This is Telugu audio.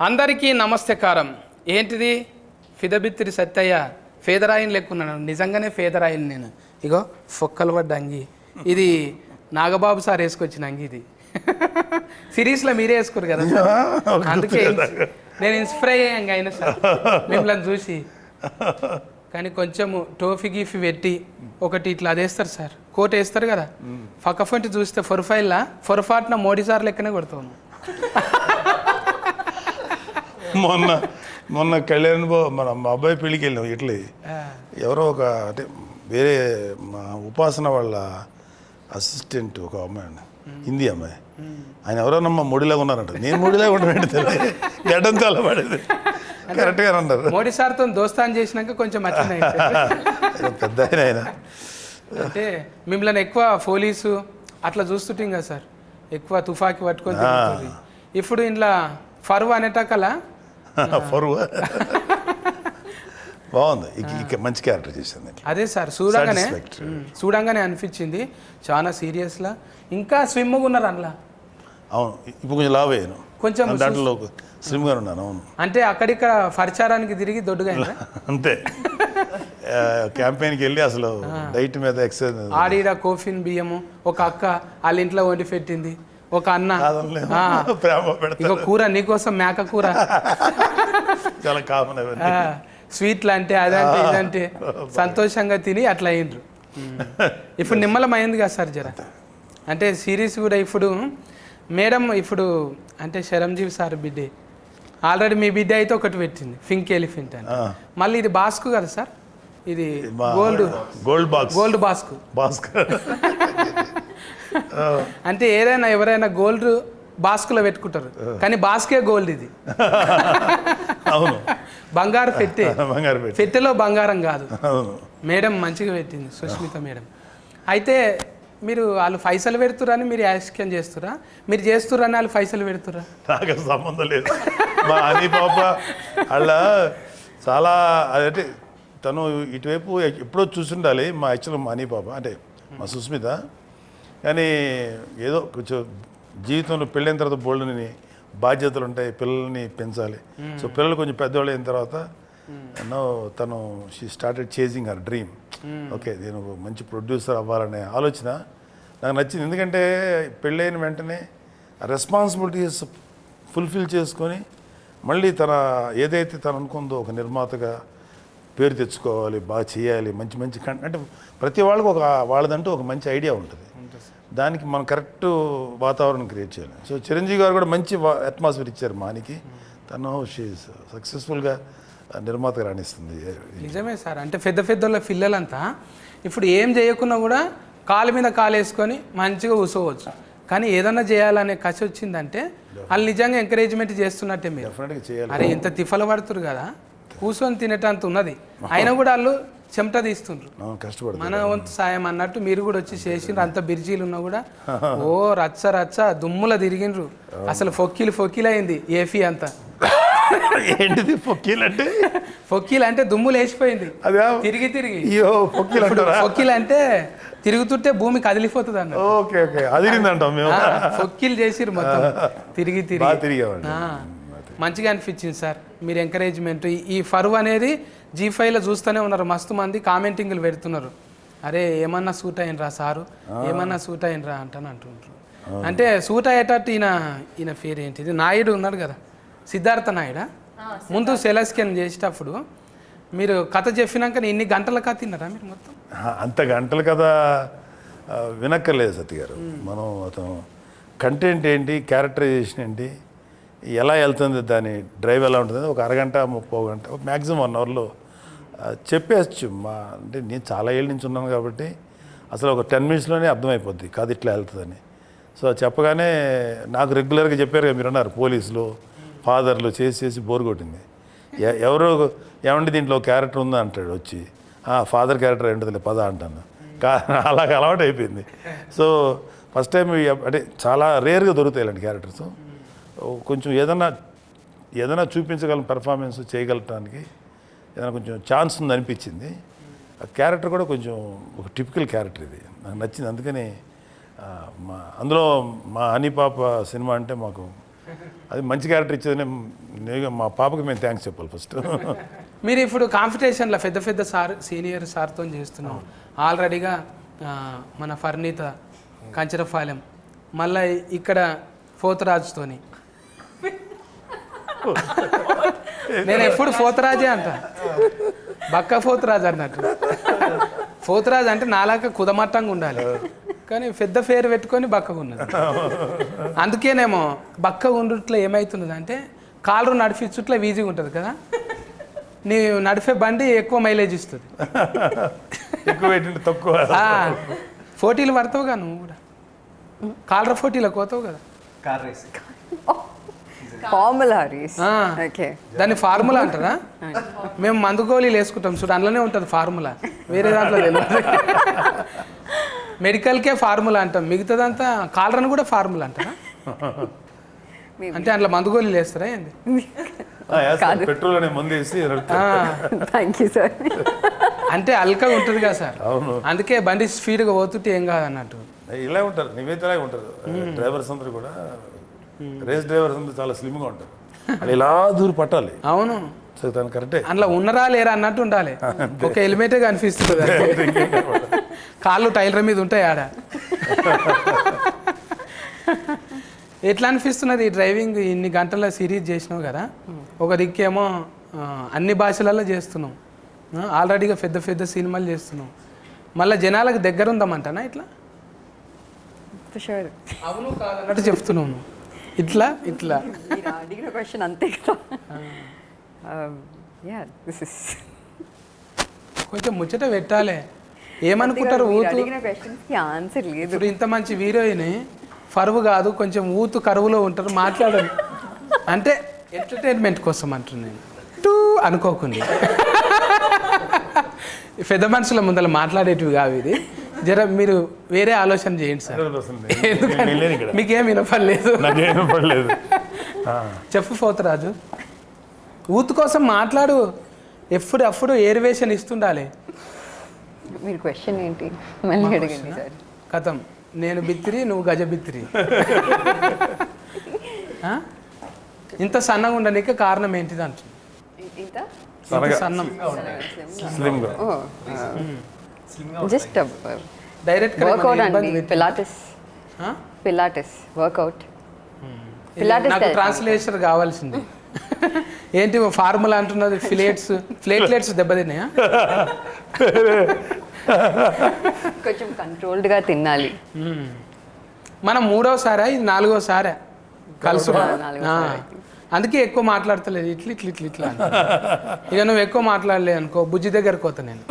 అందరికీ నమస్తకారం. ఏంటిది ఫిదబిత్తిరి సత్తయ్య ఫేదరాయిని లెక్కున్నాను. నిజంగానే ఫేదరాయిని నేను. ఇగో ఫొక్కలు పడ్డ అంగి. ఇది నాగబాబు సార్ వేసుకొచ్చిన అంగి. ఇది సిరీస్లో మీరే వేసుకోరు కదా సార్, అందుకే నేను ఇన్స్పైర్ అయ్యాను అయినా సార్ మిమ్మల్ని చూసి. కానీ కొంచెము టోఫీ గీఫీ పెట్టి ఒకటి ఇట్లా అదేస్తారు సార్, కోట్ వేస్తారు కదా, పక్కఫంటి చూస్తే ఫొరఫైల్లా ఫొరఫాట్న మోడీ సార్ లెక్కనే కొడతాను. మొన్న కళ్యాణ్ మన మా అబ్బాయి పెళ్ళికి వెళ్ళాం. ఇట్లీ ఎవరో ఒక అంటే వేరే మా ఉపాసన వాళ్ళ అసిస్టెంట్ ఒక అమ్మాయి, హిందీ అమ్మాయి, ఆయన ఎవరోనమ్మా మోడీలాగా ఉన్నారంట. నేను మోడీలాగా ఉంటానంటే తెలియదు, గడ్డం చాలా పడేది. కరెక్ట్గా అన్నారు. మోడీ సార్తో దోస్తాన్ చేసినాక కొంచెం పెద్ద ఆయన. అంటే మిమ్మల్ని ఎక్కువ పోలీసు అట్లా చూస్తుంటాం కదా సార్, ఎక్కువ తుఫాకి పట్టుకొని. ఇప్పుడు ఇంట్లో ఫరువు అనేటకలా ఫరువు బాగుంది, ఇక మంచి క్యారెక్టర్ చేసింది. అదే సార్ చూడంగానే అనిపించింది చాలా సీరియస్లా. ఇంకా స్విమ్గా ఉన్నారు అందులో. అవును, ఇప్పుడు కొంచెం లావ్ అయ్యాను, కొంచెం దాంట్లో స్లిమ్గా ఉన్నాను. అవును, అంటే అక్కడిక్కడ పరిచారానికి తిరిగి దొడ్డుగా అంతే. క్యాంపెయిన్కి వెళ్ళి అసలు డైట్ మీద ఎక్సర్సైజ్. ఆడిడ కోఫిన్ బియ్యము ఒక అక్క వాళ్ళ ఇంట్లో వండి పెట్టింది, ఒక అన్న ఇక కూర నీకోసం మేక కూర, చాలా కామన్. స్వీట్లు అంటే అదంటే ఇదంటే సంతోషంగా తిని అట్లా అయ్యిండ్రు. ఇప్పుడు నిమ్మలం అయింది కదా సార్ జర. అంటే సిరీస్ కూడా ఇప్పుడు మేడం ఇప్పుడు అంటే శరంజీవి సార్ బిడ్డే ఆల్రెడీ మీ బిడ్డ అయితే ఒకటి పెట్టింది, పింక్ ఎలిఫెంట్ అని. మళ్ళీ ఇది బాస్కు కదా సార్, ఇది గోల్డ్ బాస్కు. అంటే ఏదైనా ఎవరైనా గోల్డ్ బాస్కులో పెట్టుకుంటారు, కానీ బాస్కే గోల్డ్ ఇది. అవును, బంగారు పెట్టెలో బంగారం కాదు. మేడం మంచిగా పెట్టింది సుష్మిత మేడం. అయితే మీరు వాళ్ళు పైసలు పెడుతురని మీరు యాక్షన్ చేస్తురా, మీరు చేస్తురని వాళ్ళు పైసలు పెడుతురా? నాకు సంబంధం లేదు. మా అని పాప అలా చాలా అదంటే తను ఇటువైపు ఎప్పుడో చూసుండాలి. మా యాక్చువల్ మా అని పాప అంటే మా సుస్మిత. కానీ ఏదో కొంచెం జీవితంలో పెళ్ళైన తర్వాత బోల్డ్ని బాధ్యతలు ఉంటాయి, పిల్లల్ని పెంచాలి. సో పిల్లలు కొంచెం పెద్దవాళ్ళు అయిన తర్వాత తను she started chasing her dream. Okay, నేను మంచి ప్రొడ్యూసర్ అవ్వాలనే ఆలోచన నాకు నచ్చింది. ఎందుకంటే పెళ్ళైన వెంటనే రెస్పాన్సిబిలిటీస్ ఫుల్ఫిల్ చేసుకొని మళ్ళీ తన ఏదైతే తను అనుకుందో ఒక నిర్మాతగా పేరు తెచ్చుకోవాలి, బాగా చేయాలి, మంచి మంచి అంటే ప్రతి వాళ్ళకి ఒక వాళ్ళదంటూ ఒక మంచి ఐడియా ఉంటుంది. దానికి మనం కరెక్ట్ వాతావరణం క్రియేట్ చేయాలి. సో చిరంజీవి గారు కూడా మంచి అట్మాస్ఫియర్ ఇచ్చారు మానికి. తను సక్సెస్ఫుల్గా నిర్మాతగా రాణిస్తుంది. నిజమే సార్. అంటే పెద్ద పెద్దోళ్ళ పిల్లలంతా ఇప్పుడు ఏం చేయకున్నా కూడా కాలు మీద కాలు వేసుకొని మంచిగా కూర్చోవచ్చు. కానీ ఏదన్నా చేయాలనే కసి వచ్చిందంటే వాళ్ళు నిజంగా ఎంకరేజ్మెంట్ చేస్తున్నట్టే. మీరు డెఫినెట్గా చేయాలి. అరే ఇంత తిఫల పడుతురు కదా, కూర్చొని తినేటంత ఉన్నది, అయినా కూడా వాళ్ళు చెమట తీస్తుండ్రు, కష్టపడు మన వంతు సాయం అన్నట్టు మీరు కూడా వచ్చి చేసిండ్రు. అంత బిర్జీలు ఉన్నా కూడా ఓ రచ్చ దుమ్ముల తిరిగిండ్రు. అసలు ఫొక్కీలు అయింది ఏఫీ అంతా. ఏంటిది ఫొక్కీలు అంటే? ఫొక్కీలు అంటే దుమ్ములు వేసిపోయింది తిరిగి ఫొక్కీలు అంటే తిరుగుతుంటే భూమి కదిలిపోతుంది అన్న. ఓకే ఓకే, అదిరిందంటాం మేము. ఫొక్కీలు చేసిర్రు మొత్తం తిరిగి మంచిగా అనిపించింది సార్ మీరు ఎంకరేజ్మెంట్. ఈ ఫరువు అనేది G5లో చూస్తూనే ఉన్నారు, మస్తు మంది కామెంటింగ్లు పెడుతున్నారు. అరే ఏమన్నా సూట్ అయినరా సారు, ఏమన్నా సూట్ అయినరా అంటుంటారు. అంటే సూట్ అయ్యేటట్టు ఈయన పేరు ఏంటిది, నాయుడు ఉన్నాడు కదా, సిద్ధార్థ నాయుడా. ముందు సెలస్కెన్ చేసేటప్పుడు మీరు కథ చెప్పినాక ఇన్ని గంటల కథ తిన్నారా మీరు మొత్తం? అంత గంటల కథ వినక్కర్లేదు సత్య గారు. మనం అతను కంటెంట్ ఏంటి, క్యారెక్టరైజేషన్ ఏంటి, ఎలా వెళ్తుంది, దాని డ్రైవ్ ఎలా ఉంటుంది, ఒక అరగంట 30 గంట ఒక మ్యాక్సిమం 1 అవర్లో చెప్పేయచ్చు. అంటే నేను చాలా ఏళ్ళ నుంచి ఉన్నాను కాబట్టి అసలు ఒక 10 మినిట్స్లోనే అర్థమైపోద్ది కథ ఇట్లా వెళ్తుందని. సో చెప్పగానే నాకు రెగ్యులర్గా చెప్పారు కదా మీరు అన్నారు, పోలీసులు ఫాదర్లు చేసి బోర్ కొట్టింది. ఎవరో ఏమంటే దీంట్లో క్యారెక్టర్ ఉందా అంటాడు వచ్చి, ఫాదర్ క్యారెక్టర్ ఏంటది పద అంటాను. అలాగ అలవాటు అయిపోయింది. సో ఫస్ట్ టైం అంటే చాలా రేర్గా దొరుకుతాయి ఇలాంటి క్యారెక్టర్స్. కొంచెం ఏదైనా చూపించగలం, పెర్ఫార్మెన్స్ చేయగలటానికి ఏదైనా కొంచెం ఛాన్స్ ఉంది అనిపించింది. ఆ క్యారెక్టర్ కూడా కొంచెం ఒక టిపికల్ క్యారెక్టర్ ఇది, నాకు నచ్చింది. అందుకని అందులో మా హనీ పాప సినిమా అంటే మాకు అది మంచి క్యారెక్టర్ ఇచ్చేది నేను మా పాపకి మేము థ్యాంక్స్ చెప్పాలి ఫస్ట్. మీరు ఇప్పుడు కాంపిటీషన్లో పెద్ద పెద్ద సార్ సీనియర్ సార్తో చేస్తున్నాం ఆల్రెడీగా. మన ఫర్నీత కంచరపాలెం, మళ్ళీ ఇక్కడ పోతరాజుతోని. నేను ఎప్పుడు పోతరాజే అంట, బక్క పోతరాజు అన్నట్టు. పోతరాజు అంటే నాలాగా కుదమట్టంగా ఉండాలి, కానీ పెద్ద పేరు పెట్టుకొని బక్కగా ఉన్నది. అందుకేనేమో బక్కగా ఉండుట్లో ఏమవుతున్నది అంటే కాళ్ళు నడిపించుట్లో ఈజీగా ఉంటుంది కదా, నీ నడిపే బండి ఎక్కువ మైలేజ్ ఇస్తుంది. ఎక్కువ పెట్టింది తక్కువ. పోటీలు పడతావుగా నువ్వు కూడా, కాలర పోటీలకు పోతావు కదా. Car race. Formula race. Okay, దాన్ని ఫార్ములా అంటారా? మేము మందు గోళీలు వేసుకుంటాం చూడు, అందులోనే ఉంటుంది ఫార్ములా, వేరే దాంట్లో తెలియదు. మెడికల్కే ఫార్ములా అంటాం, మిగతాదంతా కాలరని కూడా ఫార్ములా అంటారా? అంటే అందులో మందు గోళీలు వేస్తారా ఏంది? పెట్రోల్ అనే మందు వేసి థ్యాంక్ యూ సార్. అంటే అల్కగా ఉంటుంది కదా సార్, అవును. అందుకే బండి స్పీడ్గా పోతుంటే ఏం కాదు అన్నట్టు. ఇలా ఉంటారు, నివేదిలాగా ఉంటారు డ్రైవర్స్ అందరూ కూడా. రేస్ డ్రైవర్స్ అందరూ చాలా స్లిమ్గా ఉంటారు, అది ఇలా దూరం పట్టాలి. అవును, సో దాని కరెక్టే. అందులో ఉన్నరా లేరా అన్నట్టు ఉండాలి. ఒక హెల్మెటే కనిపిస్తుంది, కాళ్ళు టైలర్ మీద ఉంటాయి ఆడ. ఎట్లా అనిపిస్తున్నది ఈ డ్రైవింగ్? ఇన్ని గంటల సిరీస్ చేసినావు కదా, ఒక దిక్కేమో అన్ని భాషలలో చేస్తున్నాం, ఆల్రెడీగా పెద్ద పెద్ద సినిమాలు చేస్తున్నాం, మళ్ళీ జనాలకు దగ్గర ఉందామంటానా ఇట్లా? షూర్. అవును కాదన్నట్టు చెప్తున్నావు నువ్వు. ఇట్లా ఇట్లా మీరు అడిగిన క్వశ్చన్ అంతే కదా. యా, దిస్ ఇస్ కొంచెం ముచ్చట పెట్టాలి. ఏమనుకుంటారు ఊతు? అడిగిన క్వశ్చన్స్కి ఆన్సర్ లేదు. ఇప్పుడు ఇంత మంచి హీరోయిన్ పరువు కాదు, కొంచెం ఊతు కరువులో ఉంటారు, మాట్లాడండి అంటే ఎంటర్టైన్మెంట్ కోసం అంటున్నాను, టూ అనుకోకుండా. పెద్ద మనుషుల ముందర మాట్లాడేటివి కావు ఇది. జర మీరు వేరే ఆలోచన చేయండి సార్, ఎందుకంటే మీకేం వినపడలేదు. చెప్పు పోతరాజు, ఊతు కోసం మాట్లాడు, ఎప్పుడు ఏరివేషన్ ఇస్తుండాలి. మీరు క్వశ్చన్ ఏంటి మళ్ళీ అడగండి సార్. కథం, నేను బిత్తిరి, నువ్వు గజ బిత్తిరి. ఇంత సన్నగా ఉండడానికి కారణం ఏంటిది అంటుంది? ఇంత సన్నం స్లిమ్గా. జస్ట్ డైరెక్ట్ వర్కౌట్ అండి, పిలాటిస్ వర్కౌట్. నాకు ట్రాన్స్లేషన్ కావాల్సింది. ఏంటి ఫార్ములా అంటున్నది? ప్లేట్లెట్స్ దెబ్బతిన్నాయా? కొంచెం కంట్రోల్డ్గా తినాలి. మనం 3వసారా ఇది 4వసారా కలుసు? అందుకే ఎక్కువ మాట్లాడతలేదు, ఇట్లా ఇట్లా ఇట్లా ఇట్లా. ఇక నువ్వు ఎక్కువ మాట్లాడలే అనుకో, బుజ్జి దగ్గరకు పోతా నేను.